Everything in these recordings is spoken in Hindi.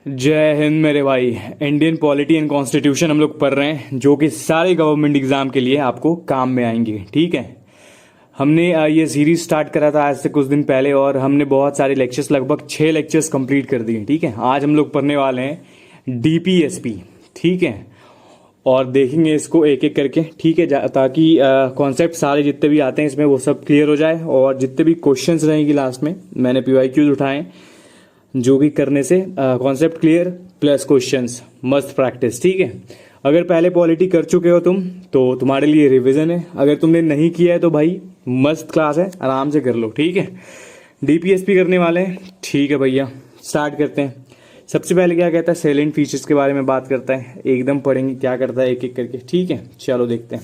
जय हिंद मेरे भाई। इंडियन पॉलिटी एंड कॉन्स्टिट्यूशन हम लोग पढ़ रहे हैं, जो कि सारे गवर्नमेंट एग्जाम के लिए आपको काम में आएंगे। ठीक है, हमने ये सीरीज स्टार्ट करा था आज से कुछ दिन पहले और हमने बहुत सारे लेक्चर्स, लगभग 6 लेक्चर्स कंप्लीट कर दिए। ठीक है, आज हम लोग पढ़ने वाले हैं डीपीएसपी। ठीक है, और देखेंगे इसको एक एक करके। ठीक है, ताकि कॉन्सेप्ट सारे जितने भी आते हैं इसमें वो सब क्लियर हो जाए, और जितने भी क्वेश्चंस रहेंगे लास्ट में मैंने पीवाईक्यूज उठाए, जो कि करने से कॉन्सेप्ट क्लियर प्लस क्वेश्चंस मस्त प्रैक्टिस। ठीक है, अगर पहले पॉलिटी कर चुके हो तुम तो तुम्हारे लिए रिवीजन है, अगर तुमने नहीं किया है तो भाई मस्त क्लास है, आराम से कर लो। ठीक है, डीपीएसपी करने वाले हैं। ठीक है भैया, स्टार्ट करते हैं। सबसे पहले क्या कहता है, सैलेंट फीचर्स के बारे में बात करता है, एकदम पढ़ेंगे क्या करता है एक एक करके। ठीक है, चलो देखते हैं।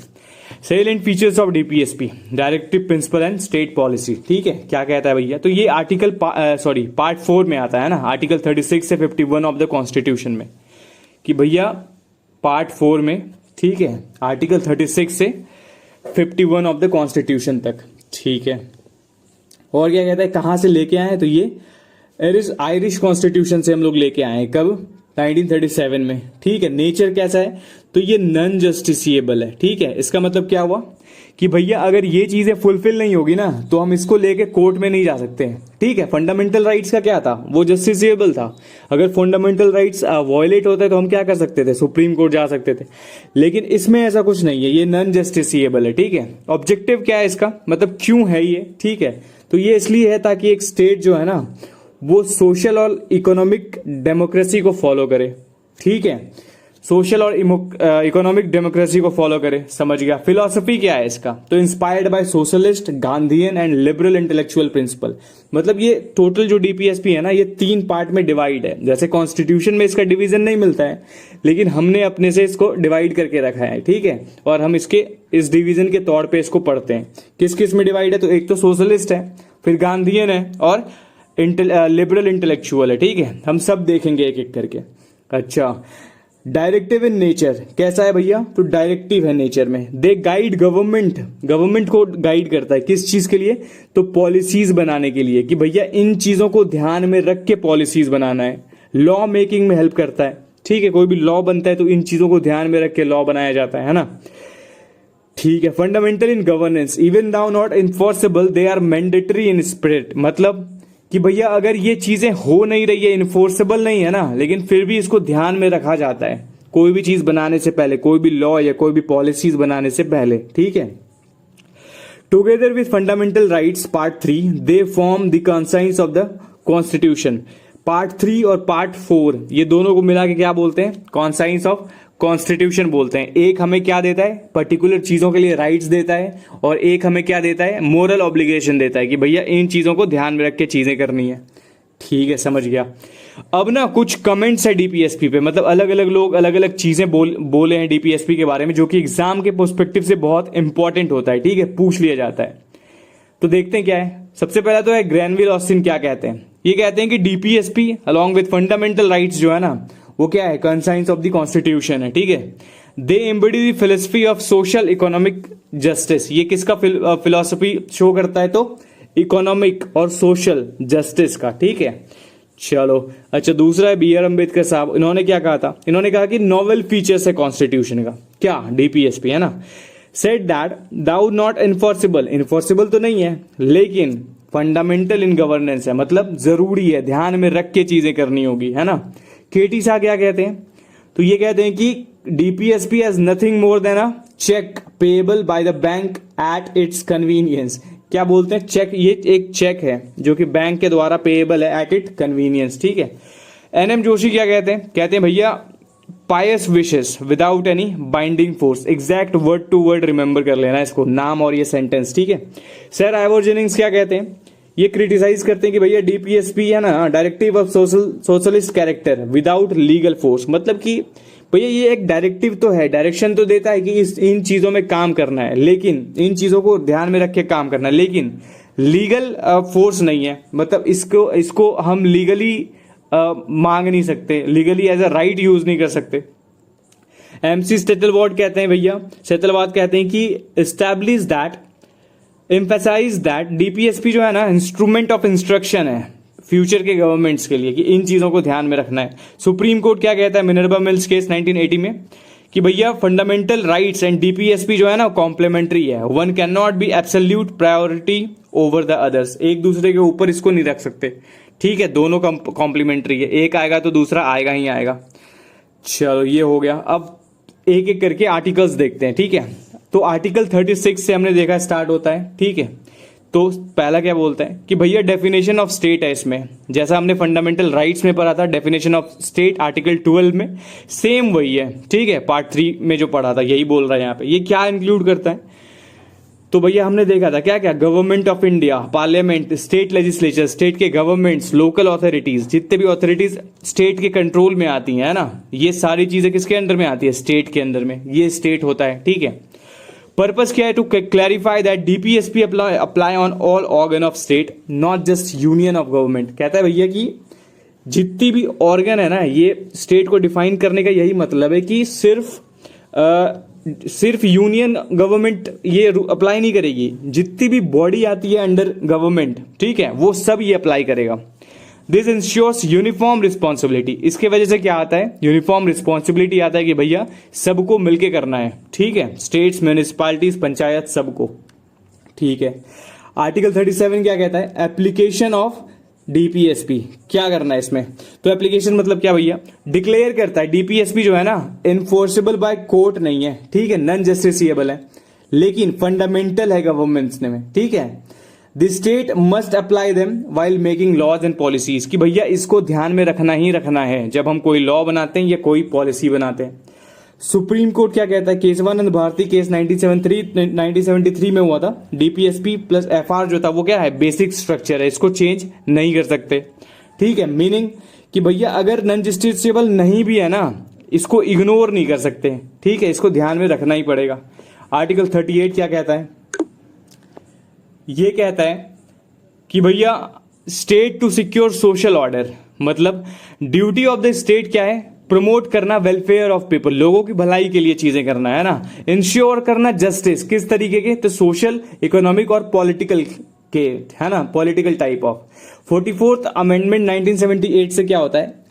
Salient features of DPSP, directive principle and state policy. ठीक है, क्या कहता है भैया, तो ये आर्टिकल पार्ट 4 में आता है ना, आर्टिकल 36 से 51 ऑफ द कॉन्स्टिट्यूशन में, कि भैया पार्ट 4 में, ठीक है, आर्टिकल 36 से 51 ऑफ द कॉन्स्टिट्यूशन तक। ठीक है, और क्या कहता है, कहां से लेके आए हैं, तो ये आयरिश कॉन्स्टिट्यूशन से हम लोग लेके आए हैं। कब? 1937 में। ठीक है, नेचर कैसा है, तो ये नॉन जस्टिसिएबल है। ठीक है, इसका मतलब क्या हुआ कि भैया अगर ये चीजें फुलफिल नहीं होगी ना तो हम इसको लेके कोर्ट में नहीं जा सकते हैं। ठीक है, फंडामेंटल राइट्स का क्या था, वो जस्टिसिएबल था। अगर फंडामेंटल राइट्स वायलेट होते तो हम क्या कर सकते थे, सुप्रीम कोर्ट जा सकते थे, लेकिन इसमें ऐसा कुछ नहीं है, ये नॉन जस्टिसिएबल है। ठीक है, ऑब्जेक्टिव क्या है इसका, मतलब क्यों है ये। ठीक है, तो ये इसलिए है ताकि एक स्टेट जो है ना वो सोशल और इकोनॉमिक डेमोक्रेसी को फॉलो करे। ठीक है, सोशल और इकोनॉमिक डेमोक्रेसी को फॉलो करे, समझ गया। फिलॉसफी क्या है इसका, तो inspired by socialist, Gandhian and liberal intellectual principle. मतलब ये टोटल जो डीपीएसपी है ना, ये 3 पार्ट में डिवाइड है। जैसे कॉन्स्टिट्यूशन में इसका डिवीजन नहीं मिलता है, लेकिन हमने अपने से इसको डिवाइड करके रखा है। ठीक है, और हम इस डिवीजन के तौर पे इसको पढ़ते हैं। किस किस में डिवाइड है, तो एक तो सोशलिस्ट है, फिर गांधीयन है, और लिबरल इंटेलेक्चुअल है। ठीक है, हम सब देखेंगे एक एक करके। अच्छा, डायरेक्टिव इन नेचर कैसा है भैया, तो डायरेक्टिव है नेचर में। दे गाइड गवर्नमेंट को गाइड करता है, किस चीज के लिए, तो पॉलिसीज बनाने के लिए, कि भैया इन चीजों को ध्यान में रख के पॉलिसीज बनाना है। लॉ मेकिंग में हेल्प करता है। ठीक है, कोई भी लॉ बनता है तो इन चीजों को ध्यान में रख के लॉ बनाया जाता है ना। ठीक है, fundamental in governance, even now not enforceable they are mandatory in spirit. मतलब कि भैया अगर ये चीजें हो नहीं रही है, इन्फोर्सेबल नहीं है ना, लेकिन फिर भी इसको ध्यान में रखा जाता है कोई भी चीज बनाने से पहले, कोई भी लॉ या कोई भी पॉलिसीज बनाने से पहले। ठीक है, together with fundamental rights part 3 they form the conscience of the constitution. Part 3 और पार्ट 4 ये दोनों को मिला के क्या बोलते हैं, कॉन्साइंस ऑफ कॉन्स्टिट्यूशन बोलते हैं। एक हमें क्या देता है, पर्टिकुलर चीजों के लिए राइट्स देता है, और एक हमें क्या देता है, मोरल ऑब्लिगेशन देता है, कि भैया इन चीजों को ध्यान में रख के चीजें करनी है। ठीक है, समझ गया। अब ना कुछ कमेंट्स है डीपीएसपी पे, मतलब अलग अलग लोग अलग अलग चीजें बोले हैं डीपीएसपी के बारे में, जो कि एग्जाम के पर्सपेक्टिव से बहुत इंपॉर्टेंट होता है। ठीक है, पूछ लिया जाता है, तो देखते हैं क्या है। सबसे पहला तो है ग्रैनविल ऑस्टिन क्या कहते हैं, ये कहते हैं कि DPSP along with fundamental rights जो है ना, वो क्या है, कंसाइंस ऑफ द कॉन्स्टिट्यूशन है। ठीक है, they embody the philosophy of social economic justice. ये किसका फिलोसफी शो करता है, तो इकोनॉमिक और सोशल जस्टिस का। ठीक है, चलो। अच्छा, दूसरा है बी आर अम्बेडकर साहब, इन्होंने क्या कहा था, इन्होंने कहा कि नोवेल फीचर्स है कॉन्स्टिट्यूशन का, क्या, डीपीएसपी है ना, said that though not enforceable तो नहीं है, लेकिन फंडामेंटल इन गवर्नेंस है, मतलब जरूरी है, ध्यान में रख के चीजें करनी होगी, है ना। केटी शाह क्या कहते हैं, तो ये कहते हैं कि DPSP has nothing more than a cheque payable by the bank at its convenience. क्या बोलते हैं, चेक, ये एक चेक है जो कि बैंक के द्वारा पेएबल है एट इट कन्वीनियंस। ठीक है, एनएम जोशी क्या कहते हैं भैया pious wishes without any binding force. Exact word to word remember कर लेना इसको, नाम और ये सेंटेंस। ठीक है, सर आइवर जेनिंग्स क्या कहते हैं, ये क्रिटिसाइज करते हैं कि भैया डीपीएसपी है ना, directive of socialist character without legal force. मतलब कि भैया ये एक डायरेक्टिव तो है, डायरेक्शन तो देता है कि इन चीजों में काम करना है, लेकिन इन चीजों को ध्यान में रख के काम करना है, लेकिन लीगल फोर्स नहीं है। मतलब इसको हम लीगली मांग नहीं सकते, legally as a right use नहीं कर सकते। एमसी सेटलवाद कहते हैं कि establish that, emphasise that DPSP जो है ना इंस्ट्रूमेंट ऑफ इंस्ट्रक्शन है फ्यूचर के गवर्नमेंट्स के लिए कि इन चीज़ों को ध्यान में रखना है। सुप्रीम कोर्ट क्या कहता है मिनर्वा मिल्स केस 1980 में कि भैया फंडामेंटल राइट्स एंड डीपीएसपी जो है ना कॉम्प्लीमेंट्री है, one can not B absolute priority over the others, एक दूसरे के ऊपर इसको नहीं रख सकते, ठीक है, दोनों कॉम्प्लीमेंट्री है, एक आएगा तो दूसरा आएगा ही आएगा। चलो ये हो गया। अब एक एक करके आर्टिकल्स देखते हैं, ठीक है। तो आर्टिकल 36 से हमने देखा स्टार्ट होता है, ठीक है। तो पहला क्या बोलता है कि भैया डेफिनेशन ऑफ स्टेट है इसमें, जैसा हमने फंडामेंटल राइट्स में पढ़ा था डेफिनेशन ऑफ स्टेट आर्टिकल 12 में, सेम वही है, ठीक है। पार्ट 3 में जो पढ़ा था यही बोल रहा है यहाँ पे। ये क्या इंक्लूड करता है, तो भैया हमने देखा था क्या क्या, government of India, parliament, state legislature, state के गवर्नमेंट्स, लोकल अथॉरिटीज, जितने भी अथॉरिटीज स्टेट के कंट्रोल में आती हैं ना, ये सारी चीजें किसके अंडर में आती है, स्टेट के अंदर में, ये स्टेट होता है, ठीक है। पर्पस क्या है, to clarify that DPSP apply on all organ of state not just union of government. कहता है भैया कि जितनी भी ऑर्गन है ना, ये स्टेट को डिफाइन करने का यही मतलब है कि सिर्फ यूनियन गवर्नमेंट ये अप्लाई नहीं करेगी, जितनी भी बॉडी आती है अंडर गवर्नमेंट, ठीक है, वो सब ये अप्लाई करेगा। दिस इंश्योर्स यूनिफॉर्म रिस्पॉन्सिबिलिटी, इसके वजह से क्या आता है, यूनिफॉर्म रिस्पॉन्सिबिलिटी आता है कि भैया सबको मिलके करना है, ठीक है, स्टेट्स, म्यूनिसिपालिटीज, पंचायत, सबको, ठीक है। आर्टिकल 37 क्या कहता है, एप्लीकेशन ऑफ डीपीएसपी, क्या करना है इसमें, तो एप्लीकेशन मतलब क्या भैया, डिक्लेयर करता है डीपीएसपी जो है ना इन्फोर्सेबल बाय कोर्ट नहीं है, ठीक है, नॉन जस्टिसिएबल है, लेकिन फंडामेंटल है गवर्नमेंट्स में, ठीक है। The state must apply them while making laws and policies, कि भैया इसको ध्यान में रखना ही रखना है जब हम कोई लॉ बनाते हैं या कोई पॉलिसी बनाते हैं। सुप्रीम कोर्ट क्या कहता है, केशवानंद भारती केस 1973 में हुआ था, डीपीएसपी प्लस एफआर जो था वो क्या है, बेसिक स्ट्रक्चर है, इसको चेंज नहीं कर सकते, ठीक है। मीनिंग कि भैया अगर नॉन जस्टिसेबल नहीं भी है ना, इसको इग्नोर नहीं कर सकते, ठीक है, इसको ध्यान में रखना ही पड़ेगा। आर्टिकल 38 क्या कहता है, ये कहता है कि भैया state to secure social order, मतलब ड्यूटी ऑफ द स्टेट क्या है, प्रमोट करना वेलफेयर ऑफ पीपल, लोगों की भलाई के लिए चीजें करना है ना, इंश्योर करना जस्टिस, किस तरीके के, तो सोशल, इकोनॉमिक और पॉलिटिकल के, है ना, political type of. 44th amendment 1978 से क्या होता है,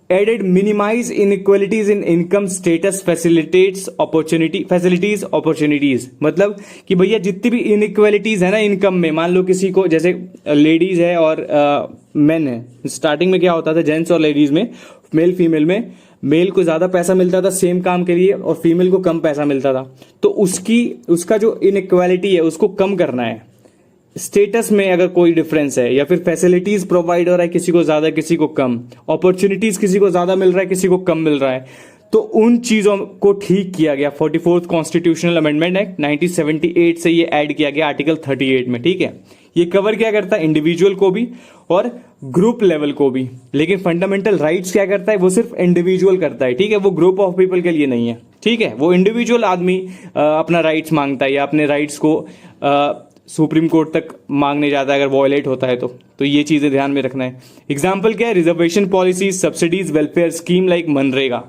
added minimise inequalities in income status facilitates opportunities, मतलब कि भैया जितनी भी इनइक्वालिटीज है ना इनकम में, मान लो किसी को, जैसे लेडीज है और मेन है, स्टार्टिंग में क्या होता था, जेंट्स और लेडीज में, मेल फीमेल में, मेल को ज्यादा पैसा मिलता था सेम काम के लिए और फीमेल को कम पैसा मिलता था, तो उसका जो इनइक्वालिटी है उसको कम करना है। स्टेटस में अगर कोई डिफरेंस है, या फिर फैसिलिटीज प्रोवाइड हो रहा है किसी को ज्यादा किसी को कम, अपॉर्चुनिटीज किसी को ज्यादा मिल रहा है किसी को कम मिल रहा है, तो उन चीजों को ठीक किया गया। 44th कॉन्स्टिट्यूशनल अमेंडमेंट एक्ट 1978 से ये ऐड किया गया आर्टिकल 38 में, ठीक है। ये कवर क्या करता है, इंडिविजुअल को भी और ग्रुप लेवल को भी, लेकिन फंडामेंटल राइट्स क्या करता है, वो सिर्फ इंडिविजुअल करता है, ठीक है, वो ग्रुप ऑफ पीपल के लिए नहीं है, ठीक है। वो इंडिविजुअल आदमी अपना राइट्स मांगता है या अपने राइट्स को सुप्रीम कोर्ट तक मांगने जाता है अगर वॉयलेट होता है तो ये चीजें ध्यान में रखना है। एग्जाम्पल क्या है, reservation policy, subsidies, welfare scheme like MNREGA,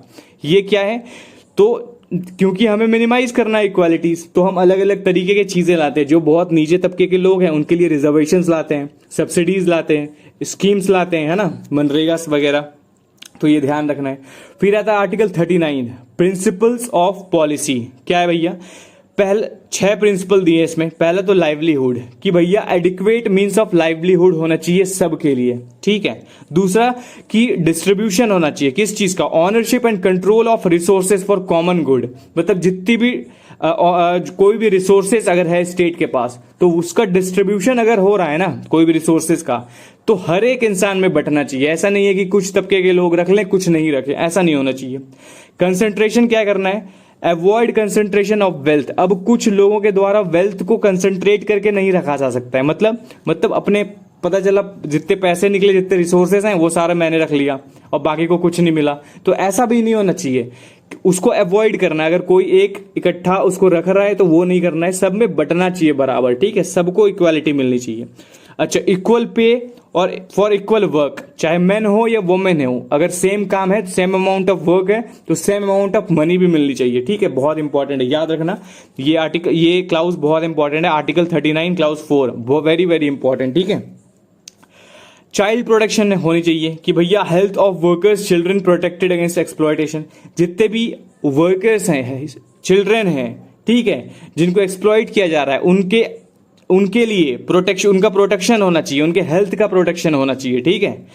ये क्या है, तो क्योंकि हमें मिनिमाइज करना है इक्वालिटीज, तो हम अलग अलग तरीके की चीजें लाते हैं। जो बहुत नीचे तबके के लोग हैं उनके लिए रिजर्वेशंस लाते हैं, सब्सिडीज लाते हैं, स्कीम्स लाते हैं, है ना, मनरेगा वगैरह, तो ये ध्यान रखना है। फिर आता है आर्टिकल 39 प्रिंसिपल्स ऑफ पॉलिसी, क्या है भैया, पहले 6 प्रिंसिपल दिए इसमें। पहला तो लाइवलीहुड, कि भैया एडिक्वेट मींस ऑफ लाइवलीहुड होना चाहिए सबके लिए, ठीक है। दूसरा कि डिस्ट्रीब्यूशन होना चाहिए, किस चीज का, ownership and control of resources for common good, मतलब जितनी भी कोई भी रिसोर्सेज अगर है स्टेट के पास तो उसका डिस्ट्रीब्यूशन अगर हो रहा है ना कोई भी रिसोर्सेज का, तो हर एक इंसान में बंटना चाहिए। ऐसा नहीं है कि कुछ तबके के लोग रख लें कुछ नहीं रखें, ऐसा नहीं होना चाहिए। कंसंट्रेशन क्या करना है, अवॉइड कंसंट्रेशन ऑफ वेल्थ, अब कुछ लोगों के द्वारा वेल्थ को कंसंट्रेट करके नहीं रखा जा सकता है, मतलब अपने पता चला जितने पैसे निकले जितने रिसोर्सेस हैं वो सारा मैंने रख लिया और बाकी को कुछ नहीं मिला, तो ऐसा भी नहीं होना चाहिए, उसको अवॉइड करना है। अगर कोई एक इकट्ठा उसको रख रहा है तो वो नहीं करना है, सब में बंटना चाहिए बराबर, ठीक है, सबको इक्वालिटी मिलनी चाहिए। अच्छा, इक्वल पे और फॉर इक्वल वर्क, चाहे मैन हो या वुमेन हो, अगर सेम काम है सेम अमाउंट ऑफ वर्क है तो सेम अमाउंट ऑफ मनी भी मिलनी चाहिए, ठीक है, बहुत इंपॉर्टेंट है, याद रखना ये क्लाउज बहुत इंपॉर्टेंट है। आर्टिकल 39 क्लाउज 4 वो वेरी वेरी इंपॉर्टेंट, ठीक है। चाइल्ड प्रोटेक्शन होनी चाहिए कि भैया health of workers children protected against exploitation. जितने भी वर्कर्स हैं, चिल्ड्रन हैं, ठीक है, जिनको एक्सप्लॉइट किया जा रहा है, उनके लिए प्रोटेक्शन, उनका प्रोटेक्शन होना चाहिए, उनके हेल्थ का प्रोटेक्शन होना चाहिए, ठीक है।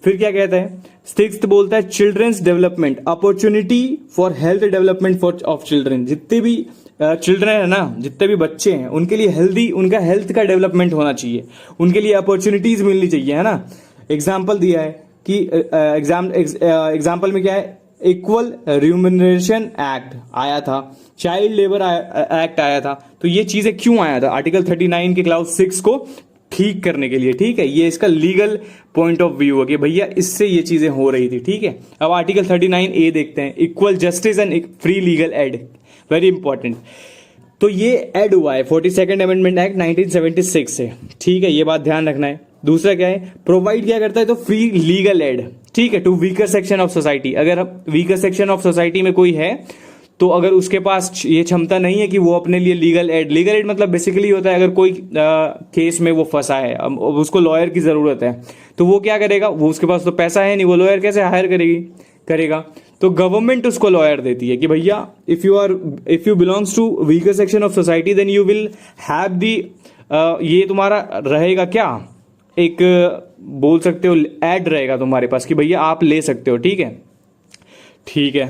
फिर क्या कहता है, सिक्स्थ बोलता है childrens development, opportunity for health development for of children. जितने भी चिल्ड्रन है ना, जितने भी बच्चे हैं, उनके लिए हेल्दी, उनका हेल्थ का डेवलपमेंट होना चाहिए, उनके लिए अपॉर्चुनिटीज मिलनी चाहिए, है ना। एग्जाम्पल दिया है कि एग्जाम्पल में क्या है, इक्वल रिम्यूनरेशन एक्ट आया था, चाइल्ड लेबर एक्ट आया था। तो ये चीजें क्यों आया था, आर्टिकल 39 के क्लाउज 6 को ठीक करने के लिए, ठीक है। ये इसका लीगल पॉइंट ऑफ व्यू है कि भैया इससे ये चीजें हो रही थी, ठीक है। अब आर्टिकल 39A देखते हैं, equal justice and free legal aid, very important. तो ये ऐड हुआ है 42nd अमेंडमेंट एक्ट 1976 से, ठीक है, ये बात ध्यान रखना है। दूसरा क्या है, प्रोवाइड क्या करता है, तो फ्री लीगल एड, ठीक है, to weaker section of society. अगर वीकर सेक्शन ऑफ सोसाइटी में कोई है, तो अगर उसके पास ये क्षमता नहीं है कि वो अपने लिए लीगल एड मतलब बेसिकली होता है, अगर कोई केस में वो फंसा है, अब उसको लॉयर की जरूरत है, तो वो क्या करेगा, वो उसके पास तो पैसा है नहीं, वो लॉयर कैसे हायर करेगा। तो गवर्नमेंट उसको लॉयर देती है कि भैया if you belongs to weaker section of society then you will have the, ये तुम्हारा रहेगा क्या, एक बोल सकते हो एड रहेगा तुम्हारे पास कि भैया आप ले सकते हो, ठीक है।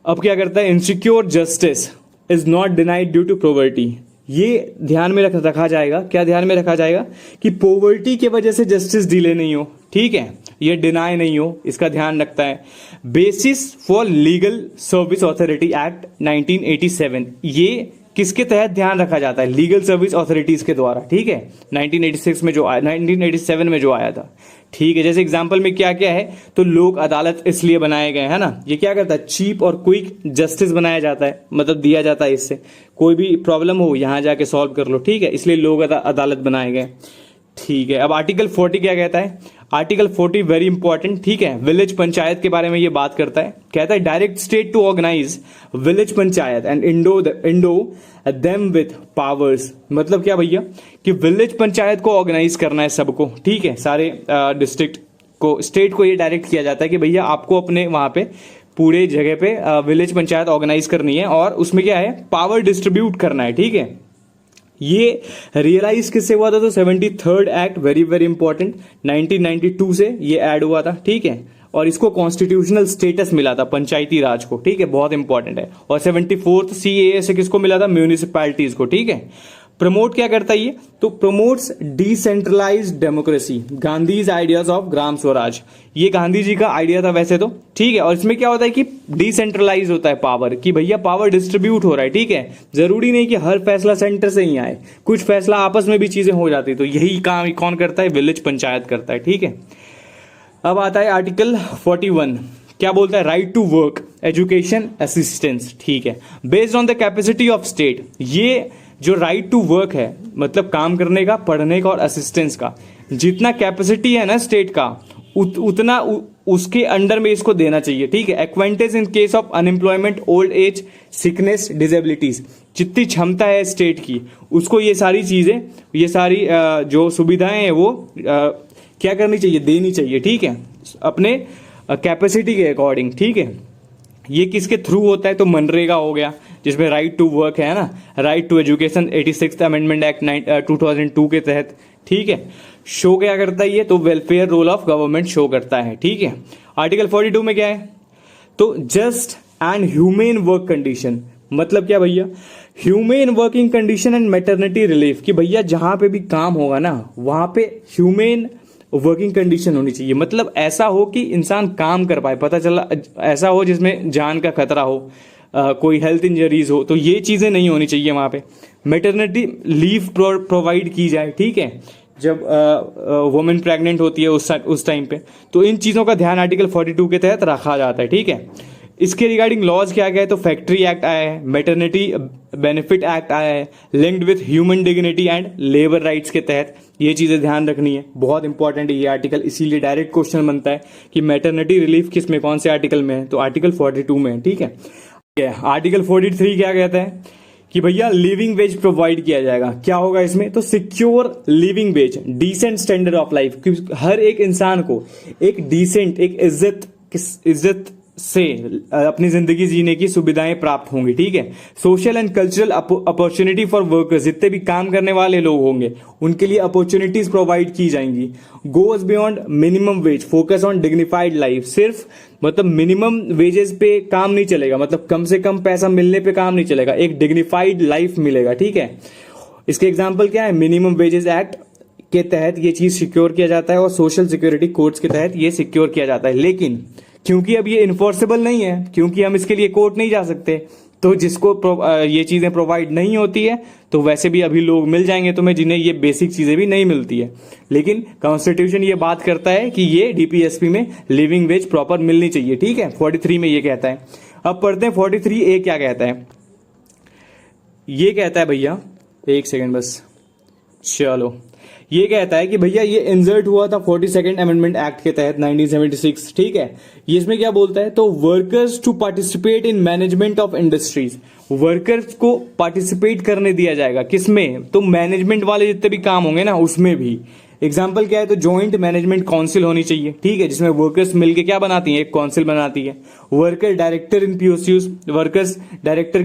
अब क्या करता है, insecure justice is not denied due to poverty. ये ध्यान में रखा जाएगा, क्या ध्यान में रखा जाएगा कि पॉवर्टी के वजह से जस्टिस डिले नहीं हो, ठीक है, ये डिनाई नहीं हो, इसका ध्यान रखता है। Basis for legal service authority act 1987, ये किसके तहत ध्यान रखा जाता है, लीगल सर्विस अथॉरिटीज के द्वारा, ठीक है, 1986 में जो आया, 1987 में जो आया था, ठीक है। जैसे एग्जांपल में क्या क्या है, तो लोक अदालत इसलिए बनाए गए हैं ना, ये क्या करता है, चीप और क्विक जस्टिस बनाया जाता है, मतलब दिया जाता है, इससे कोई भी प्रॉब्लम हो यहां जाके सॉल्व कर लो, ठीक है, इसलिए लोक अदालत बनाए गए, ठीक है। अब आर्टिकल 40 क्या कहता है, आर्टिकल 40 वेरी इंपॉर्टेंट, ठीक है, विलेज पंचायत के बारे में ये बात करता है, कहता है direct state to organise village panchayat and endow them with powers. मतलब क्या भैया कि विलेज पंचायत को ऑर्गेनाइज करना है सबको, ठीक है, सारे डिस्ट्रिक्ट को, स्टेट को ये डायरेक्ट किया जाता है कि भैया आपको अपने वहां पे पूरे जगह पे विलेज पंचायत ऑर्गेनाइज करनी है, और उसमें क्या है, पावर डिस्ट्रीब्यूट करना है, ठीक है। ये रियलाइज किससे हुआ था, तो 73rd act, very very important, 1992 से ये ऐड हुआ था, ठीक है, और इसको कॉन्स्टिट्यूशनल स्टेटस मिला था पंचायती राज को, ठीक है, बहुत इंपॉर्टेंट है। और 74th CAA से किसको मिला था, म्यूनिसिपैलिटीज को, ठीक है। प्रमोट क्या करता है ये, तो promotes decentralised democracy, Gandhi's ideas of Gram Swaraj. ये गांधी जी का आइडिया था वैसे तो, ठीक है, और इसमें क्या होता है कि डिसेंट्रलाइज होता है पावर, कि भैया पावर डिस्ट्रीब्यूट हो रहा है, ठीक है, जरूरी नहीं कि हर फैसला सेंटर से ही आए, कुछ फैसला आपस में भी चीजें हो जाती, तो यही काम कौन करता है, विलेज पंचायत करता है, ठीक है। अब आता है आर्टिकल 41, क्या बोलता है, right to work, education, assistance, ठीक है, based on the capacity of state. ये जो राइट टू वर्क है, मतलब काम करने का, पढ़ने का और असिस्टेंस का, जितना कैपेसिटी है ना स्टेट का, उतना उसके अंडर में इसको देना चाहिए, ठीक है। एक्वेंटेज in case of unemployment, old age, sickness, disabilities, जितनी क्षमता है स्टेट की, उसको ये सारी चीजें, ये सारी जो सुविधाएं हैं वो क्या करनी चाहिए, देनी चाहिए, ठीक है, अपने कैपेसिटी के अकॉर्डिंग, ठीक है। ये किसके थ्रू होता है, तो मनरेगा हो गया, जिसमें राइट टू वर्क है ना, right to education 86th amendment act 2002 के तहत, ठीक है। शो क्या करता है ये, तो welfare role of government show करता है, ठीक है। आर्टिकल 42 में क्या है, तो just and humane work condition, मतलब क्या भैया, humane working condition and maternity relief, कि भैया जहां पे भी काम होगा ना, वहां पे ह्यूमेन वर्किंग कंडीशन होनी चाहिए, मतलब ऐसा हो कि इंसान काम कर पाए, पता चला ऐसा हो जिसमें जान का खतरा हो, कोई हेल्थ इंजरीज हो, तो ये चीजें नहीं होनी चाहिए वहां पे। मैटरनिटी लीव प्रोवाइड की जाए, ठीक है, जब वुमेन प्रेग्नेंट होती है उस टाइम पे, तो इन चीजों का ध्यान आर्टिकल 42 के तहत रखा जाता है, ठीक है। इसके रिगार्डिंग लॉज क्या क्या है, तो फैक्ट्री एक्ट आया है, मैटरनिटी बेनिफिट एक्ट आया है, linked with human dignity and labour rights के तहत, ये चीजें ध्यान रखनी है, बहुत इंपॉर्टेंट है ये आर्टिकल, इसीलिए डायरेक्ट क्वेश्चन बनता है कि मैटरनिटी रिलीफ किस में, कौन से आर्टिकल में है, तो आर्टिकल 42 में है, ठीक है। आर्टिकल 43 क्या कहता है कि भैया लिविंग वेज प्रोवाइड किया जाएगा। क्या होगा इसमें? तो secure living wage, decent standard of life, हर एक इंसान को एक डिसेंट, एक इज्जत से अपनी जिंदगी जीने की सुविधाएं प्राप्त होंगी। ठीक है। Social and cultural opportunity for workers, जितने भी काम करने वाले लोग होंगे उनके लिए अपॉर्चुनिटीज प्रोवाइड की जाएंगी। Goes beyond minimum wage, focus on dignified life, सिर्फ मतलब मिनिमम वेजेस पे काम नहीं चलेगा, मतलब कम से कम पैसा मिलने पे काम नहीं चलेगा, एक डिग्निफाइड लाइफ मिलेगा। ठीक है। इसके एग्जाम्पल क्या है? मिनिमम वेजेस एक्ट के तहत ये चीज सिक्योर किया जाता है और सोशल सिक्योरिटी कोड्स के तहत ये सिक्योर किया जाता है। लेकिन क्योंकि अब ये इन्फोर्सेबल नहीं है, क्योंकि हम इसके लिए कोर्ट नहीं जा सकते, तो जिसको ये चीजें प्रोवाइड नहीं होती है तो वैसे भी अभी लोग मिल जाएंगे तुम्हें जिन्हें ये बेसिक चीजें भी नहीं मिलती है। लेकिन कॉन्स्टिट्यूशन ये बात करता है कि ये डीपीएसपी में लिविंग वेज प्रॉपर मिलनी चाहिए। ठीक है। 43 में ये कहता है। अब पढ़ते हैं 43A क्या कहता है। ये कहता है भैया, एक सेकेंड बस, चलो, ये कहता है कि भैया ये इंसर्ट हुआ था 42nd अमेंडमेंट एक्ट के तहत 1976। ठीक है। ये इसमें क्या बोलता है? तो workers to participate in management of industries, workers को पार्टिसिपेट करने दिया जाएगा। किसमें? तो मैनेजमेंट वाले जितने भी काम होंगे ना उसमें भी। एग्जाम्पल क्या है? तो जॉइंट मैनेजमेंट काउंसिल होनी चाहिए। ठीक है। जिसमें वर्कर्स मिलकर क्या बनाती है? एक काउंसिल बनाती है। Worker director in PSUs, workers director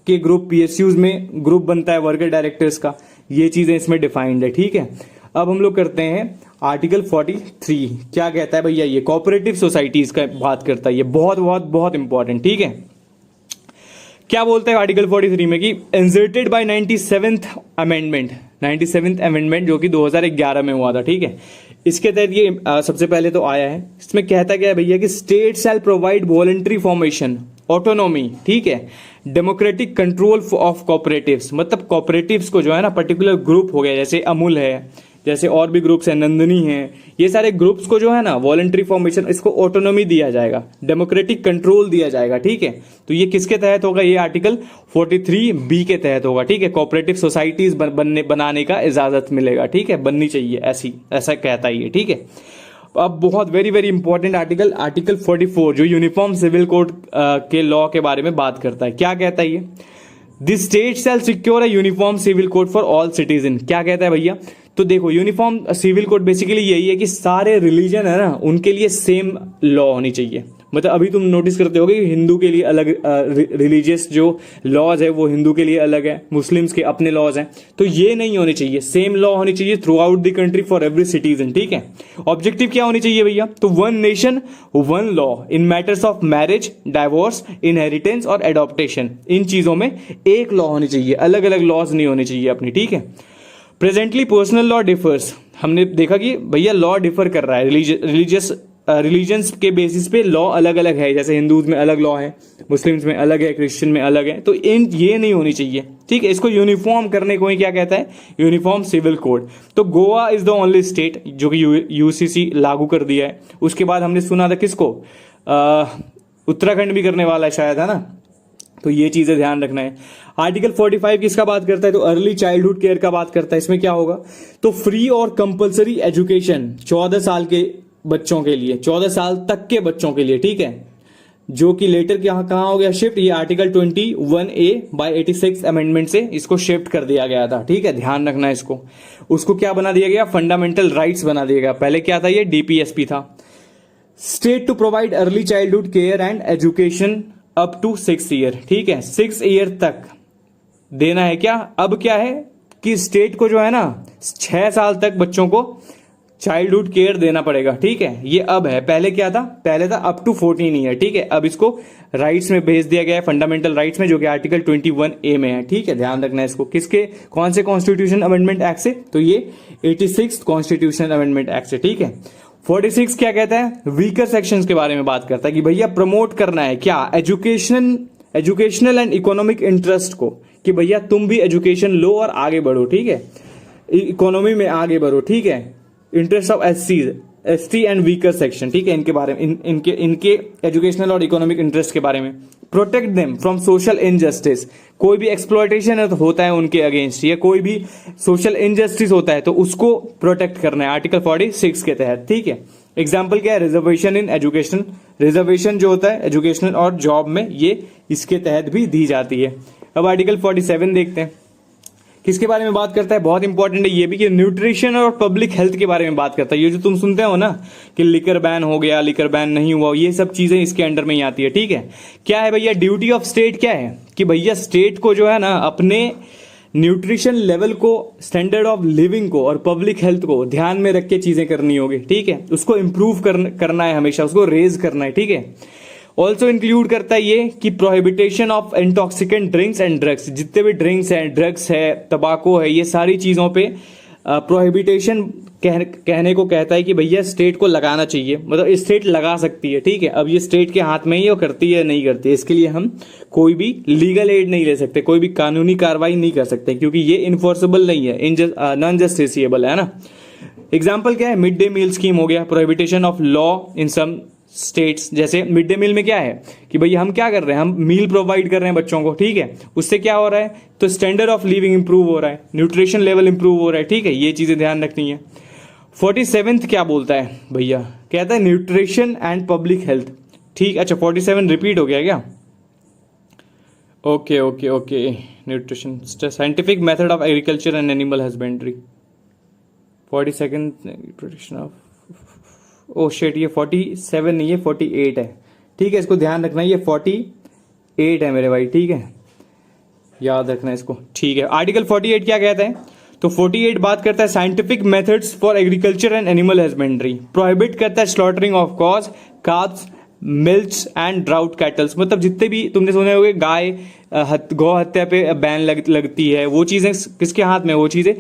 के ग्रुप पीएसयूज में ग्रुप बनता है वर्कर डायरेक्टर्स का। ये चीजें इसमें डिफाइंड है। ठीक है। अब हम लोग करते हैं आर्टिकल 43 क्या कहता है भैया? ये कोऑपरेटिव सोसाइटीज का बात करता है। ये बहुत बहुत बहुत इंपॉर्टेंट। ठीक है। क्या बोलता है आर्टिकल 43 में कि इंसर्टेड बाय 97th अमेंडमेंट जो कि 2011 में हुआ था। ठीक है। इसके तहत ये सबसे पहले तो आया है। इसमें कहता क्या है भैया कि state shall provide voluntary formation, autonomy, ठीक है, डेमोक्रेटिक कंट्रोल ऑफ कॉपरेटिव्स, मतलब कॉपरेटिव्स को जो है ना पर्टिकुलर ग्रुप हो गया, जैसे अमूल है, जैसे और भी ग्रुप्स है, नंदनी है, ये सारे ग्रुप्स को जो है ना वॉलंटरी फॉर्मेशन, इसको ऑटोनॉमी दिया जाएगा, डेमोक्रेटिक कंट्रोल दिया जाएगा। ठीक है। तो ये किसके तहत होगा? ये आर्टिकल 43B के तहत होगा। ठीक है। कोऑपरेटिव सोसाइटीज बनाने का इजाजत मिलेगा। ठीक है। बननी चाहिए ऐसा कहता है ये। ठीक है। अब बहुत वेरी वेरी इंपॉर्टेंट आर्टिकल 44 जो यूनिफॉर्म सिविल कोड के लॉ के बारे में बात करता है। क्या कहता है ये? The state shall secure a uniform civil code for all citizen. क्या कहता है भैया? तो देखो, यूनिफॉर्म सिविल कोड बेसिकली यही है कि सारे रिलीजन है ना उनके लिए सेम लॉ होनी चाहिए। मतलब अभी तुम नोटिस करते होगे कि हिंदू के लिए अलग रिलीजियस जो लॉज है वो हिंदू के लिए अलग है, मुस्लिम्स के अपने लॉज हैं, तो ये नहीं होनी चाहिए, सेम लॉ होनी चाहिए through out the country for every citizen. ठीक है। ऑब्जेक्टिव क्या होनी चाहिए भैया? तो one nation one law in matters of marriage, divorce, inheritance और एडॉप्टेशन। इन चीजों में एक लॉ होनी चाहिए, अलग अलग लॉज नहीं होनी चाहिए अपनी। ठीक है। प्रेजेंटली पर्सनल लॉ डिफर्स, हमने देखा कि भैया लॉ डिफर कर रहा है, रिलीजन्स के बेसिस पे लॉ अलग अलग है, जैसे हिंदूज में अलग लॉ है, मुस्लिम्स में अलग है, क्रिश्चियन में अलग है, तो ये नहीं होनी चाहिए। ठीक है। इसको यूनिफॉर्म करने को ही क्या कहता है? Uniform civil code. तो Goa is the only state जो कि यूसीसी लागू कर दिया है। उसके बाद हमने सुना था किसको? उत्तराखंड भी करने वाला है शायद, है ना। तो ये चीजें ध्यान रखना है। आर्टिकल 45 किसका बात करता है? तो अर्ली चाइल्डहुड केयर का बात करता है। इसमें क्या होगा? तो फ्री और कंपलसरी एजुकेशन 14 साल के बच्चों के लिए, 14 साल तक के बच्चों के लिए। ठीक है। जो कि लेटर कहां हो गया शिफ्ट? ये आर्टिकल 21A बाय 86 अमेंडमेंट से इसको शिफ्ट कर दिया गया था। ठीक है। ध्यान रखना है इसको। उसको क्या बना दिया गया? फंडामेंटल राइट्स बना दिया गया। पहले क्या था? ये डीपीएसपी था। State to provide early childhood care and education up to 6 year. ठीक है। 6 ईयर तक देना है। क्या अब क्या है कि स्टेट को जो है ना 6 साल तक बच्चों को चाइल्डहुड केयर देना पड़ेगा। ठीक है। ये अब है, पहले क्या था? पहले था अप टू 14 ईयर। ठीक है। अब इसको राइट्स में भेज दिया गया है, फंडामेंटल राइट्स में, जो कि आर्टिकल 21A में है। ठीक है। ध्यान रखना है इसको। किसके, कौन से कॉन्स्टिट्यूशन अमेंडमेंट एक्ट से? तो ये 86 कॉन्स्टिट्यूशन अमेंडमेंट एक्ट से। ठीक है। 46 क्या कहता है? वीकर सेक्शंस के बारे में बात करता है कि भैया प्रमोट करना है क्या? एजुकेशनल एंड इकोनॉमिक इंटरेस्ट को, कि भैया तुम भी एजुकेशन लो और आगे बढ़ो। ठीक है। इकोनॉमी में आगे बढ़ो। ठीक है। Interest of ST and weaker section. ठीक है। इनके बारे में, इनके एजुकेशनल और इकोनॉमिक इंटरेस्ट के बारे में। Protect them from social injustice, कोई भी एक्सप्लॉयटेशन होता है उनके अगेंस्ट, या कोई भी सोशल इनजस्टिस होता है तो उसको प्रोटेक्ट करना है आर्टिकल 46 के तहत। ठीक है। एग्जाम्पल क्या है? रिजर्वेशन इन एजुकेशन, रिजर्वेशन जो होता है एजुकेशनल और जॉब में, ये इसके तहत भी दी जाती है। अब आर्टिकल 47 देखते हैं, किसके बारे में बात करता है, बहुत इंपॉर्टेंट है ये भी, कि न्यूट्रिशन और पब्लिक हेल्थ के बारे में बात करता है। ये जो तुम सुनते हो ना कि लिकर बैन हो गया, लिकर बैन नहीं हुआ, ये सब चीजें इसके अंडर में ही आती है, ठीक है। क्या है भैया ड्यूटी ऑफ स्टेट, क्या है कि भैया स्टेट को जो है ना अपने न्यूट्रिशन लेवल को, स्टैंडर्ड ऑफ लिविंग को और पब्लिक हेल्थ को ध्यान में रख के चीजें करनी होगी, ठीक है। उसको इंप्रूव करना है हमेशा, उसको रेज करना है, ठीक है। ऑल्सो इंक्लूड करता है ये कि प्रोहिबिटेशन of intoxicant drinks and drugs, जितने भी ड्रिंक्स हैं, ड्रग्स है, तंबाकू है, ये सारी चीजों पे प्रोहिबिटेशन कहने को कहता है कि भैया स्टेट को लगाना चाहिए, मतलब स्टेट लगा सकती है, ठीक है। अब ये स्टेट के हाथ में ही वो करती है नहीं करती है, इसके लिए हम कोई भी लीगल एड नहीं ले सकते, कोई भी कानूनी कार्रवाई नहीं कर सकते, क्योंकि ये इन्फोर्सेबल नहीं है, नॉन जस्टिसिएबल है ना। एग्जाम्पल क्या है, मिड डे मील स्कीम हो गया, prohibition of law in some states. जैसे मिड डे मील में क्या है कि भैया हम क्या कर रहे हैं, हम मील प्रोवाइड कर रहे हैं बच्चों को, ठीक है। उससे क्या हो रहा है, तो स्टैंडर्ड ऑफ लिविंग इंप्रूव हो रहा है, न्यूट्रिशन लेवल इंप्रूव हो रहा है, ठीक है। ये चीजें ध्यान रखनी है। 47 क्या बोलता है भैया, कहता है न्यूट्रिशन एंड पब्लिक हेल्थ, ठीक। अच्छा 47 रिपीट हो गया क्या, okay okay okay. Nutrition scientific method of agriculture and animal husbandry, 42 protection of, oh shit, ये 47 नहीं है 48 है, ठीक है। इसको ध्यान रखना, ये 48 है मेरे भाई, ठीक है, याद रखना इसको, ठीक है। आर्टिकल 48 क्या कहता है, तो 48 बात करता है scientific methods for agriculture and animal husbandry, prohibit करता है slaughtering of cause, carbs, milks and drought kettles, मतलब जितने भी तुमने सुने होंगे गाय गौ हत्या पे बैन लगती है, वो चीजें किसके हाथ में, वो चीजें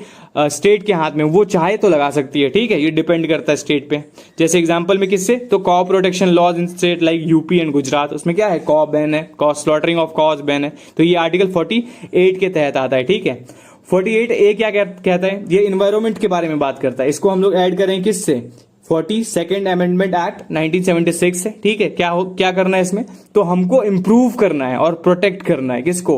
स्टेट के हाथ में, वो चाहे तो लगा सकती है, ठीक है। ये डिपेंड करता है स्टेट पे। जैसे एग्जांपल में किससे, तो cow protection laws in state like UP and Gujarat, उसमें क्या है, कॉ बैन है, कॉ स्लॉटरिंग ऑफ कॉज बैन है, तो ये आर्टिकल 48 के तहत आता है, ठीक है। 48A क्या कहता है, ये इन्वायरमेंट के बारे में बात करता है। इसको हम लोग ऐड करें किससे, 42nd अमेंडमेंट एक्ट 1976 से, ठीक है। क्या करना है इसमें, तो हमको इंप्रूव करना है और प्रोटेक्ट करना है किसको,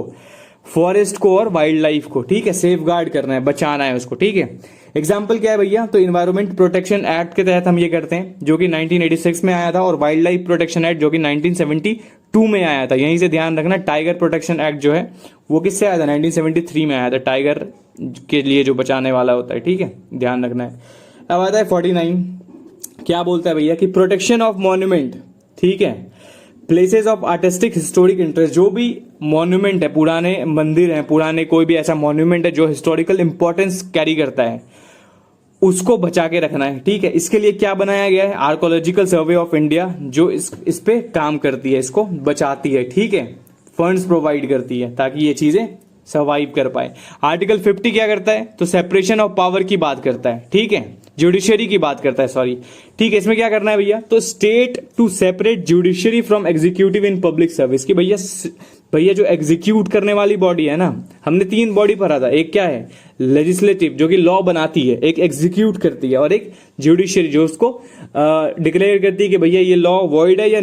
फॉरेस्ट को और वाइल्ड लाइफ को, ठीक है। सेफ गार्ड करना है, बचाना है उसको, ठीक है। एग्जाम्पल क्या है भैया, तो इन्वायरमेंट प्रोटेक्शन एक्ट के तहत हम ये करते हैं, जो कि 1986 में आया था, और वाइल्ड लाइफ प्रोटेक्शन एक्ट जो कि 1972 में आया था। यहीं से ध्यान रखना, टाइगर प्रोटेक्शन एक्ट जो है वो किससे आया था, 1973 में आया था, टाइगर के लिए जो बचाने वाला होता है, ठीक है, ध्यान रखना है। अब आता है 49, क्या बोलता है भैया कि प्रोटेक्शन ऑफ मॉन्यूमेंट, ठीक है, places of artistic historic interest, जो भी मॉन्यूमेंट है, पुराने मंदिर हैं, पुराने कोई भी ऐसा मॉन्यूमेंट है जो हिस्टोरिकल इंपॉर्टेंस कैरी करता है, उसको बचा के रखना है, ठीक है। इसके लिए क्या बनाया गया है, आर्कोलॉजिकल सर्वे ऑफ इंडिया, जो इस पे काम करती है, इसको बचाती है, ठीक है, फंड्स प्रोवाइड करती है ताकि ये चीजें सर्वाइव कर पाए। आर्टिकल 50 क्या करता है, तो सेपरेशन ऑफ पावर की बात करता है, ठीक है, जुडिशरी की बात करता है, सॉरी, ठीक है। इसमें क्या करना है भैया, तो state to separate judiciary from executive in public service, की भैया जो एग्जीक्यूट करने वाली बॉडी है ना, हमने 3 बॉडी पढ़ा था, एक क्या है लेजिस्लेटिव जो कि लॉ बनाती है, एक एग्जीक्यूट करती है, और एक जुडिशरी जो उसको डिक्लेयर करती है कि भैया ये लॉ वॉइड है या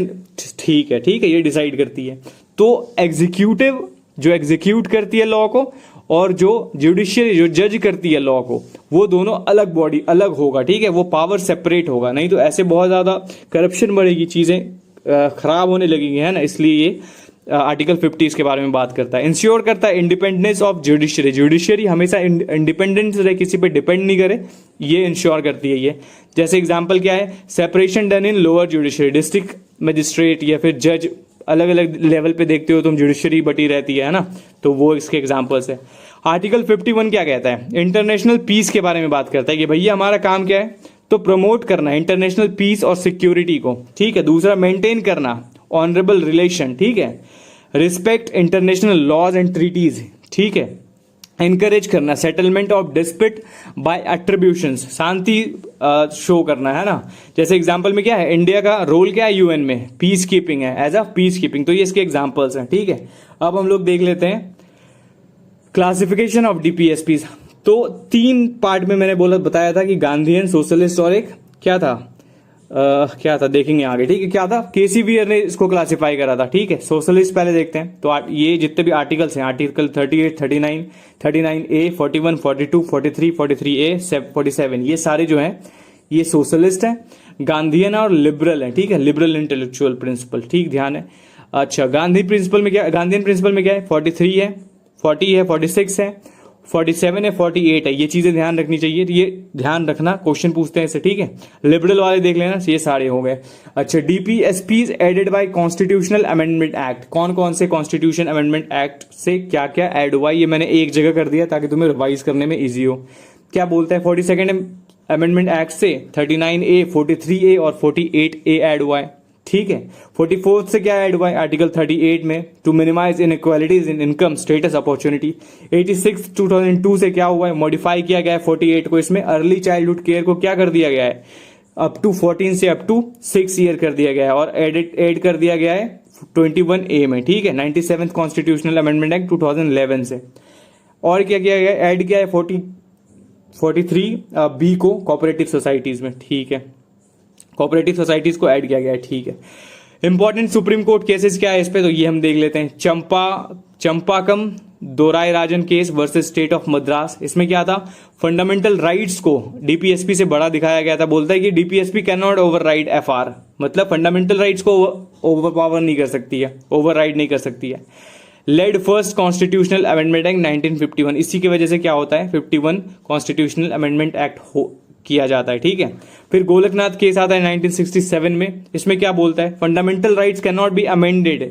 ठीक है, ये डिसाइड करती है। तो एग्जीक्यूटिव जो एग्जीक्यूट करती है लॉ को, और जो जुडिशियरी जो जज करती है लॉ को, वो दोनों अलग बॉडी, अलग होगा, ठीक है, वो पावर सेपरेट होगा, नहीं तो ऐसे बहुत ज्यादा करप्शन बढ़ेगी, चीजें खराब होने लगेंगी, है ना। इसलिए ये आर्टिकल 50 इसके बारे में बात करता है। इंश्योर करता है इंडिपेंडेंस ऑफ जुडिशरी, जुडिशरी हमेशा इंडिपेंडेंस रहे, किसी पे डिपेंड नहीं करे, ये इंश्योर करती है ये। जैसे एग्जाम्पल क्या है, separation done in lower judiciary, district magistrate या फिर जज, अलग अलग लेवल पे देखते हो तुम, जुडिशरी बटी रहती है ना, तो वो इसके एग्जांपल्स है। आर्टिकल 51 क्या कहता है, इंटरनेशनल पीस के बारे में बात करता है कि भैया हमारा काम क्या है, तो प्रमोट करना है इंटरनेशनल पीस और सिक्योरिटी को, ठीक है। दूसरा मेंटेन करना ऑनरेबल रिलेशन, ठीक है, respect international laws and treaties, ठीक है, एनकरेज करना settlement of dispute by attributions, शांति शो करना, है ना। जैसे एग्जांपल में क्या है, इंडिया का रोल क्या है यूएन में, पीस कीपिंग है, एज अ पीस कीपिंग, तो ये इसके एग्जांपल्स हैं, ठीक है। अब हम लोग देख लेते हैं क्लासिफिकेशन ऑफ डीपीएसपीज। तो 3 पार्ट में मैंने बताया था कि गांधीयन, सोशलिस्ट और एक क्या था देखेंगे आगे, ठीक है, क्या था, केसीवीयर ने इसको क्लासिफाई करा था, ठीक है। सोशलिस्ट पहले देखते हैं, तो ये जितने भी आर्टिकल्स हैं, आर्टिकल 38, 39, 39A, 41, 42, 43, 43A, 47, ये सारे जो हैं ये सोशलिस्ट हैं, गांधीयन और लिबरल हैं, ठीक है, लिबरल इंटेलेक्चुअल प्रिंसिपल, ठीक, ध्यान है। अच्छा गांधीयन प्रिंसिपल में क्या है, 43 है, 40 है, 46 है, 47 है, 48 है। ये चीजें ध्यान रखनी चाहिए, ये ध्यान रखना, क्वेश्चन पूछते हैं इससे, ठीक है। लिबरल वाले देख लेना, ये सारे हो गए। अच्छा, DPSP added by constitutional amendment act, कौन कौन से कॉन्स्टिट्यूशन अमेंडमेंट एक्ट से क्या क्या ऐड हुआ, ये मैंने एक जगह कर दिया ताकि तुम्हें रिवाइज करने में ईजी हो। क्या बोलता है 42nd अमेंडमेंट एक्ट से 39A, 43A और 48A ऐड हुआ है, ठीक है। 44th से क्या ऐड हुआ है आर्टिकल 38 में, to minimise inequalities in income status opportunity. 86 2002 से क्या हुआ है, मॉडिफाई किया गया है 48 को, इसमें अर्ली चाइल्डहुड केयर को क्या कर दिया गया है, अप टू 14 से अप टू 6 ईयर कर दिया गया है, और ऐड कर दिया गया है 21A में, ठीक है। 97th कॉन्स्टिट्यूशनल अमेंडमेंट एक्ट 2011 से। और क्या किया गया, ऐड किया है 43B को कोऑपरेटिव सोसाइटीज में, ठीक है। कोऑपरेटिव सोसाइटीज को ऐड किया गया है, ठीक है। इंपॉर्टेंट सुप्रीम कोर्ट केसेस क्या है इस पे, तो ये हम देख लेते हैं। Champakam Dorai Rajan case versus state of Madras. इसमें क्या था, फंडामेंटल राइट्स को डीपीएसपी से बड़ा दिखाया गया था। बोलता है कि DPSP can not override FR, मतलब फंडामेंटल राइट्स को ओवरपावर नहीं कर सकती है, ओवरराइड नहीं कर सकती है। Led first constitutional amendment act 1951, इसी की वजह से क्या होता है 51 कॉन्स्टिट्यूशनल अमेंडमेंट एक्ट किया जाता है, ठीक है। फिर गोलकनाथ केस आता है 1967 में। इसमें क्या बोलता है, fundamental rights can not be amended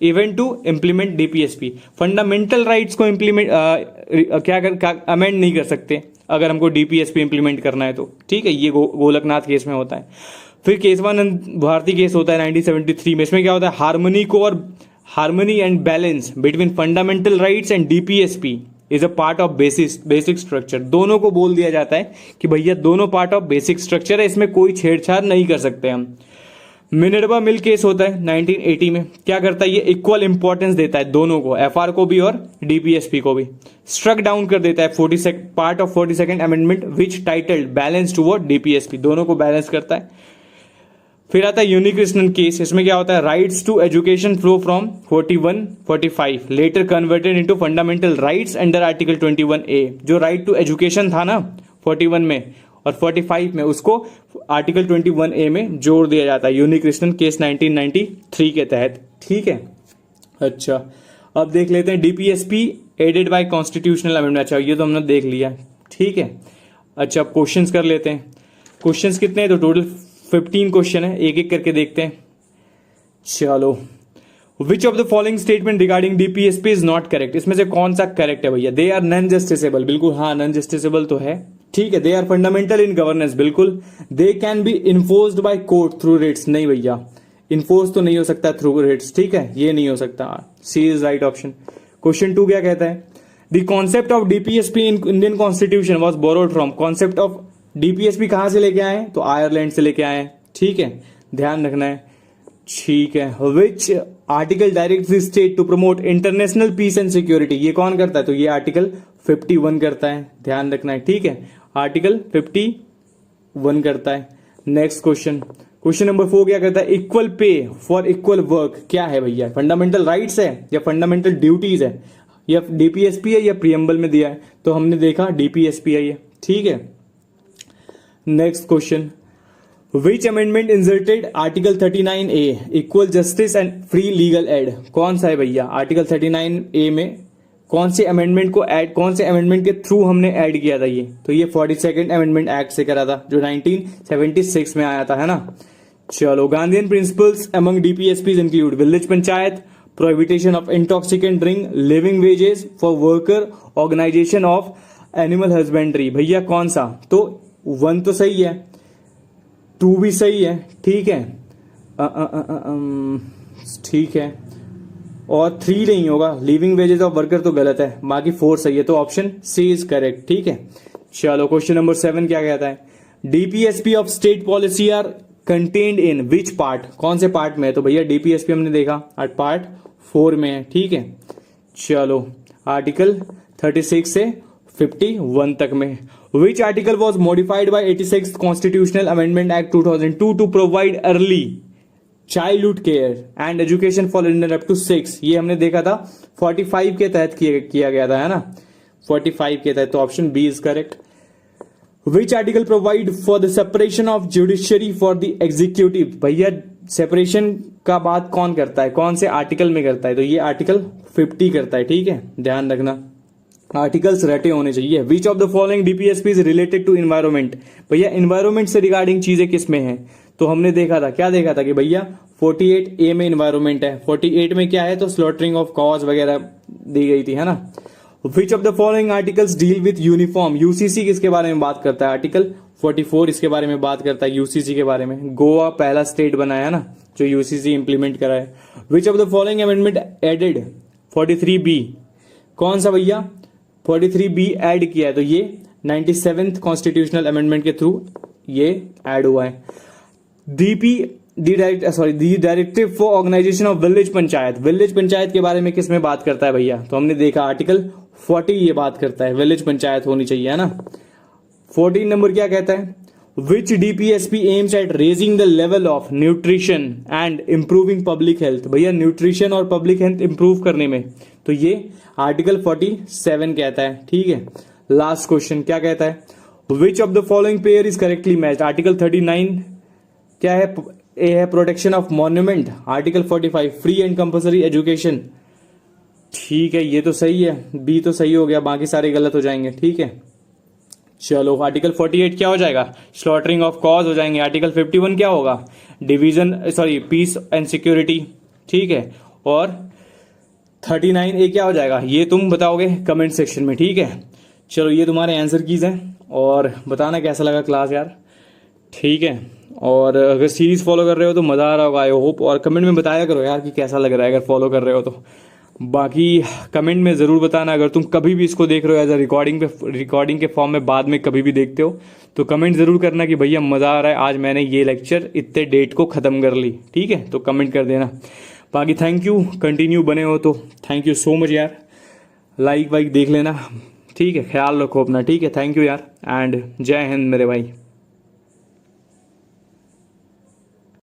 even to implement DPSP. Fundamental rights को इम्प्लीमेंट अमेंड नहीं कर सकते अगर हमको डीपीएसपी इंप्लीमेंट करना है तो, ठीक है। ये गोलकनाथ केस में होता है। फिर केशवानंद भारती केस होता है 1973 में। इसमें क्या होता है, harmony and balance between fundamental rights and DPSP is a part of basic structure. दोनों को बोल दिया जाता है कि भैया दोनों पार्ट ऑफ बेसिक स्ट्रक्चर है, इसमें कोई छेड़छाड़ नहीं कर सकते हम। मिनर्वा मिल केस होता है 1980 में। क्या करता है, ये इक्वल इंपॉर्टेंस देता है दोनों को, एफआर को भी और डीपीएसपी को भी। स्ट्रक डाउन कर देता है part of 42nd amendment which titled balance toward DPSP, दोनों को बैलेंस करता है। फिर आता है यूनिकृष्णन केस। इसमें क्या होता है, rights to education flow from 41-45 later converted into fundamental rights under article 21A। जो राइट टू एजुकेशन था ना 41 में और 45 में, उसको आर्टिकल 21A में जोड़ दिया जाता है यूनिकृष्णन केस 1993 के तहत, ठीक है। अच्छा, अब देख लेते हैं DPSP added by constitutional amendment. अच्छा, ये तो हमने देख लिया, ठीक है। अच्छा, अब क्वेश्चंस कर लेते हैं। क्वेश्चंस कितने हैं, तो टोटल 15 क्वेश्चन है, एक एक करके देखते हैं। चलो, विच of the following statement regarding DPSP is not correct, इसमें से कौन सा करेक्ट है भैया। दे आर नॉन जस्टिसेबल, बिल्कुल हाँ, नॉन जस्टिसेबल तो है, ठीक है। They are fundamental in governance, बिल्कुल। They can be enforced by court through writs, नहीं भैया, इन्फोर्स तो नहीं हो सकता थ्रू रिट्स, ठीक है, ये नहीं हो सकता। सी इज राइट ऑप्शन। क्वेश्चन 2 क्या कहता है, the concept of DPSP in Indian constitution was borrowed from. Concept of DPSP कहां से लेके आए, तो आयरलैंड से लेके आए, ठीक है, ध्यान रखना है, ठीक है। Which article direct the state to promote international peace and security, ये कौन करता है, तो ये आर्टिकल 51 करता है, ध्यान रखना है, ठीक है। आर्टिकल 51 करता है। नेक्स्ट क्वेश्चन, क्वेश्चन नंबर 4 क्या कहता है, equal pay for equal work क्या है भैया, फंडामेंटल राइट्स है या फंडामेंटल ड्यूटीज है, या डीपीएसपी है या प्रियम्बल में दिया है, तो हमने देखा डीपीएसपी है ये, ठीक है। Next question, which amendment inserted article 39A equal justice and free legal aid, कौन सा है भैया, आर्टिकल 39A में कौन से अमेंडमेंट को ऐड, कौन से अमेंडमेंट के थ्रू हमने ऐड किया था ये, तो ये 42nd अमेंडमेंट एक्ट से करा था जो 1976 में आया था, है ना। चलो, Gandhian principles among DPSPs include village panchayat, prohibition of intoxicant drink, living wages for worker, organisation of animal husbandry. भैया कौन सा, तो 1 तो सही है, 2 भी सही है, ठीक है, ठीक है, और 3 नहीं होगा, लिविंग वेजेस ऑफ वर्कर तो गलत है, बाकी 4 सही है, तो ऑप्शन सी इज करेक्ट, ठीक है। चलो, क्वेश्चन नंबर 7 क्या कहता है, DPSP of state policy are contained in which part, कौन से पार्ट में है, तो भैया डीपीएसपी हमने देखा पार्ट 4 में है, ठीक है। चलो, आर्टिकल 36 से 51 तक में। Which article was modified by 86th Constitutional Amendment Act 2002 to provide early childhood care and education for children up to 6? ये हमने देखा था 45 के तहत किया गया था, है ना, 45 के तहत, तो option B is correct. Which article provide for the separation of judiciary for the executive? भैया सेपरेशन का बात कौन करता है, कौन से आर्टिकल में करता है, तो ये आर्टिकल 50 करता है, ठीक है, ध्यान रखना आर्टिकल्स रटे होने चाहिए। Which of the following DPSP is related to environment, भैया इन्वायरमेंट से रिगार्डिंग चीजें किस में है, तो हमने देखा था, क्या देखा था कि भैया 48A में इन्वायरमेंट है, 48 में क्या है, तो स्लॉटरिंग ऑफ कॉज वगैरह दी गई थी, है ना। विच of the following articles deal with uniform, UCC किसके बारे में बात करता है, आर्टिकल 44 इसके बारे में बात करता है, यूसीसी के बारे में। गोवा पहला स्टेट बना है ना जो यूसीसी इंप्लीमेंट करा है। Which of the following amendment added 43B, कौन सा भैया 43B ऐड किया है, तो ये 97th कॉन्स्टिट्यूशनल अमेंडमेंट के थ्रू ये ऐड हुआ है। The directive for organisation of village panchayat, village panchayat के बारे में किस में बात करता है भैया, तो हमने देखा आर्टिकल 40 ये बात करता है, विलेज पंचायत होनी चाहिए, है ना। 14 नंबर क्या कहता है, which DPSP aims at raising the level of nutrition and improving public health, भैया न्यूट्रिशन और पब्लिक हेल्थ इंप्रूव करने में, तो ये आर्टिकल 47 कहता है, ठीक है। लास्ट क्वेश्चन क्या कहता है, which of the following pair is correctly matched, article 39 क्या है, ए है protection of monument, article 45 free and compulsory education, ठीक है, ये तो सही है, बी तो सही हो गया, बाकी सारे गलत हो जाएंगे, ठीक है। चलो आर्टिकल 48 क्या हो जाएगा, स्लॉटरिंग ऑफ कॉज हो जाएंगे। आर्टिकल 51 क्या होगा, division sorry peace and security, ठीक है। और 39A क्या हो जाएगा, ये तुम बताओगे कमेंट सेक्शन में, ठीक है। चलो ये तुम्हारे आंसर कीज हैं और बताना कैसा लगा क्लास यार, ठीक है। और अगर सीरीज फॉलो कर रहे हो तो मज़ा आ रहा होगा आई होप, और कमेंट में बताया करो यार कि कैसा लग रहा है अगर फॉलो कर रहे हो तो। बाकी कमेंट में ज़रूर बताना, अगर तुम कभी भी इसको देख रहे हो एज अ रिकॉर्डिंग के फॉर्म में बाद में कभी भी देखते हो तो कमेंट ज़रूर करना कि भैया मज़ा आ रहा है, आज मैंने ये लेक्चर इतने डेट को ख़त्म कर ली, ठीक है, तो कमेंट कर देना। बाकी थैंक यू, कंटिन्यू बने हो तो थैंक यू सो मच यार, लाइक वाइक देख लेना, ठीक है, ख्याल रखो अपना, ठीक है, थैंक यू यार, एंड जय हिंद मेरे भाई।